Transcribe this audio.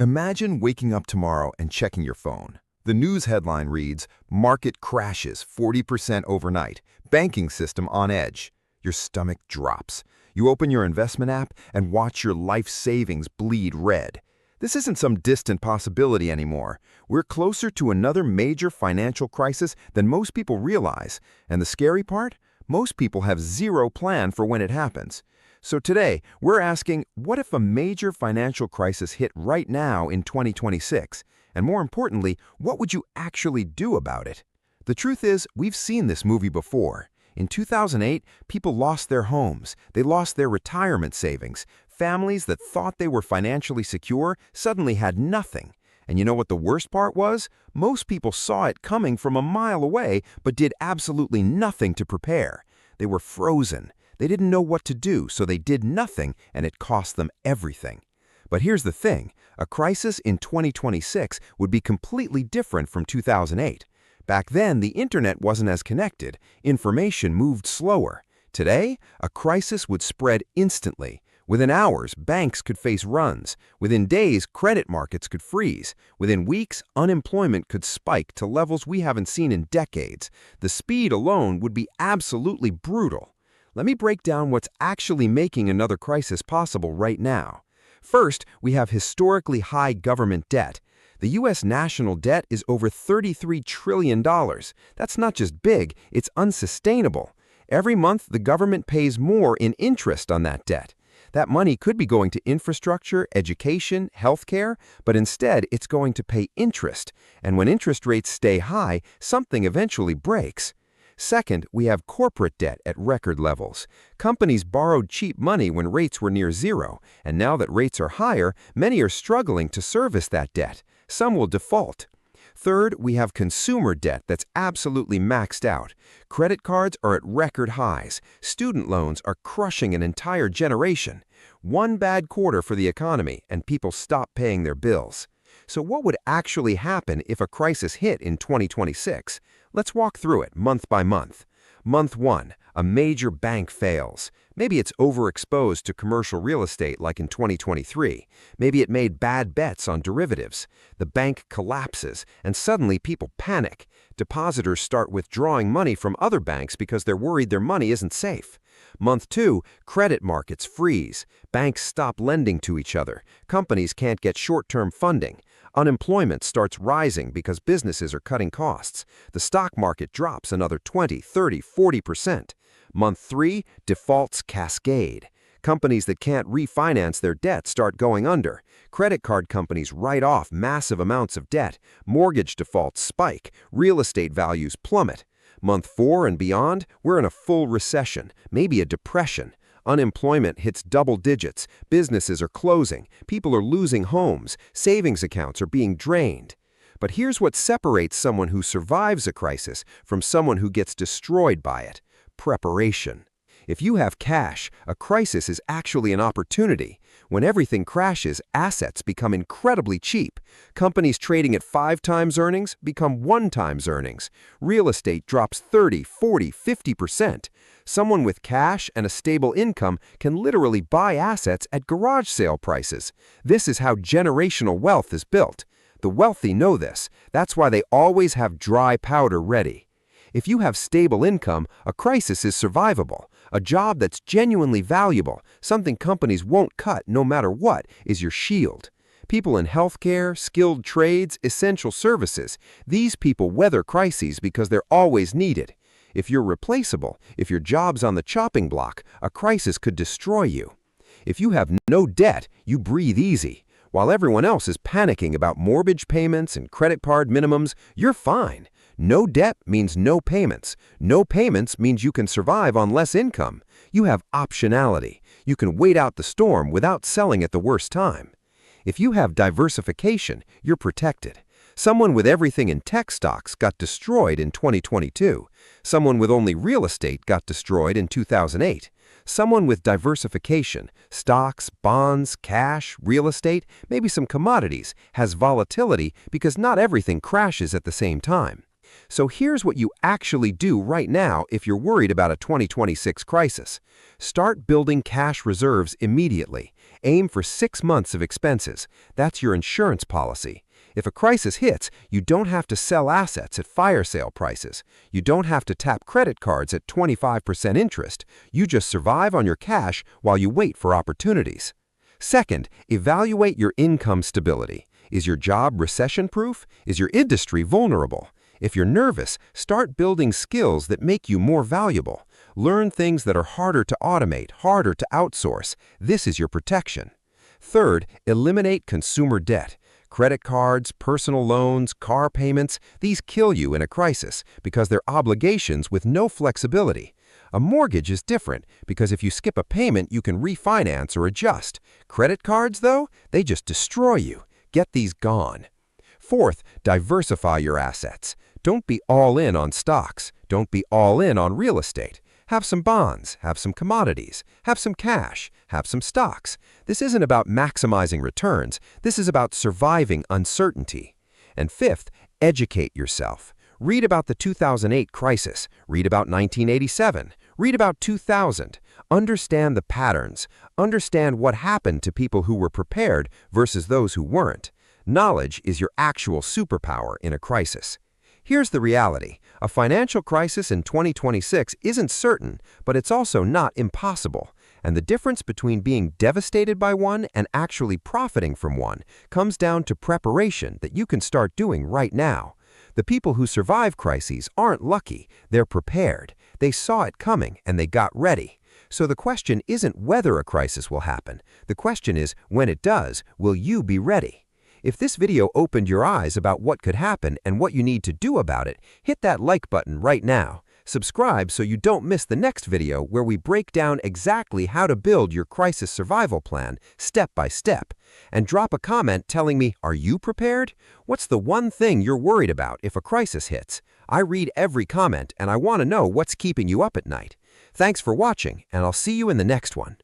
Imagine waking up tomorrow and checking your phone. The news headline reads, "Market crashes 40% overnight. Banking system on edge." Your stomach drops. You open your investment app and watch your life savings bleed red. This isn't some distant possibility anymore. We're closer to another major financial crisis than most people realize. And the scary part? Most people have zero plan for when it happens. So today, we're asking, what if a major financial crisis hit right now in 2026? And more importantly, what would you actually do about it? The truth is, we've seen this movie before. In 2008, people lost their homes. They lost their retirement savings. Families that thought they were financially secure suddenly had nothing. And you know what the worst part was? Most people saw it coming from a mile away, but did absolutely nothing to prepare. They were frozen. They didn't know what to do, so they did nothing, and it cost them everything. But here's the thing, a crisis in 2026 would be completely different from 2008. Back then, the internet wasn't as connected. Information moved slower. Today, a crisis would spread instantly. Within hours, banks could face runs. Within days, credit markets could freeze. Within weeks, unemployment could spike to levels we haven't seen in decades. The speed alone would be absolutely brutal. Let me break down what's actually making another crisis possible right now. First, we have historically high government debt. The U.S. national debt is over $33 trillion. That's not just big, it's unsustainable. Every month, the government pays more in interest on that debt. That money could be going to infrastructure, education, healthcare, but instead it's going to pay interest. And when interest rates stay high, something eventually breaks. Second, we have corporate debt at record levels. Companies borrowed cheap money when rates were near zero, and now that rates are higher, many are struggling to service that debt. Some will default. Third, we have consumer debt that's absolutely maxed out. Credit cards are at record highs. Student loans are crushing an entire generation. One bad quarter for the economy, and people stop paying their bills. So what would actually happen if a crisis hit in 2026? Let's walk through it month by month. Month 1, a major bank fails. Maybe it's overexposed to commercial real estate like in 2023. Maybe it made bad bets on derivatives. The bank collapses, and suddenly people panic. Depositors start withdrawing money from other banks because they're worried their money isn't safe. Month 2, credit markets freeze. Banks stop lending to each other. Companies can't get short-term funding. Unemployment starts rising because businesses are cutting costs. The stock market drops another 20, 30, 40%. Month 3, defaults cascade. Companies that can't refinance their debt start going under. Credit card companies write off massive amounts of debt. Mortgage defaults spike. Real estate values plummet. Month 4 and beyond, we're in a full recession, maybe a depression. Unemployment hits double digits, businesses are closing, people are losing homes, savings accounts are being drained. But here's what separates someone who survives a crisis from someone who gets destroyed by it: preparation. If you have cash, a crisis is actually an opportunity. When everything crashes, assets become incredibly cheap. Companies trading at 5 times earnings become 1 times earnings. Real estate drops 30, 40, 50%. Someone with cash and a stable income can literally buy assets at garage sale prices. This is how generational wealth is built. The wealthy know this. That's why they always have dry powder ready. If you have stable income, a crisis is survivable. A job that's genuinely valuable, something companies won't cut no matter what, is your shield. People in healthcare, skilled trades, essential services, these people weather crises because they're always needed. If you're replaceable, if your job's on the chopping block, a crisis could destroy you. If you have no debt, you breathe easy. While everyone else is panicking about mortgage payments and credit card minimums, you're fine. No debt means no payments. No payments means you can survive on less income. You have optionality. You can wait out the storm without selling at the worst time. If you have diversification, you're protected. Someone with everything in tech stocks got destroyed in 2022. Someone with only real estate got destroyed in 2008. Someone with diversification, stocks, bonds, cash, real estate, maybe some commodities, has volatility because not everything crashes at the same time. So here's what you actually do right now if you're worried about a 2026 crisis. Start building cash reserves immediately. Aim for 6 months of expenses. That's your insurance policy. If a crisis hits, you don't have to sell assets at fire sale prices. You don't have to tap credit cards at 25% interest. You just survive on your cash while you wait for opportunities. Second, evaluate your income stability. Is your job recession-proof? Is your industry vulnerable? If you're nervous, start building skills that make you more valuable. Learn things that are harder to automate, harder to outsource. This is your protection. Third, eliminate consumer debt. Credit cards, personal loans, car payments, these kill you in a crisis because they're obligations with no flexibility. A mortgage is different because if you skip a payment, you can refinance or adjust. Credit cards, though, they just destroy you. Get these gone. Fourth, diversify your assets. Don't be all in on stocks. Don't be all in on real estate. Have some bonds, have some commodities, have some cash, have some stocks. This isn't about maximizing returns. This is about surviving uncertainty. And fifth, educate yourself. Read about the 2008 crisis. Read about 1987. Read about 2000. Understand the patterns. Understand what happened to people who were prepared versus those who weren't. Knowledge is your actual superpower in a crisis. Here's the reality. A financial crisis in 2026 isn't certain, but it's also not impossible. And the difference between being devastated by one and actually profiting from one comes down to preparation that you can start doing right now. The people who survive crises aren't lucky, they're prepared. They saw it coming and they got ready. So the question isn't whether a crisis will happen. The question is, when it does, will you be ready? If this video opened your eyes about what could happen and what you need to do about it, hit that like button right now. Subscribe so you don't miss the next video where we break down exactly how to build your crisis survival plan step by step. And drop a comment telling me, are you prepared? What's the one thing you're worried about if a crisis hits? I read every comment and I want to know what's keeping you up at night. Thanks for watching, and I'll see you in the next one.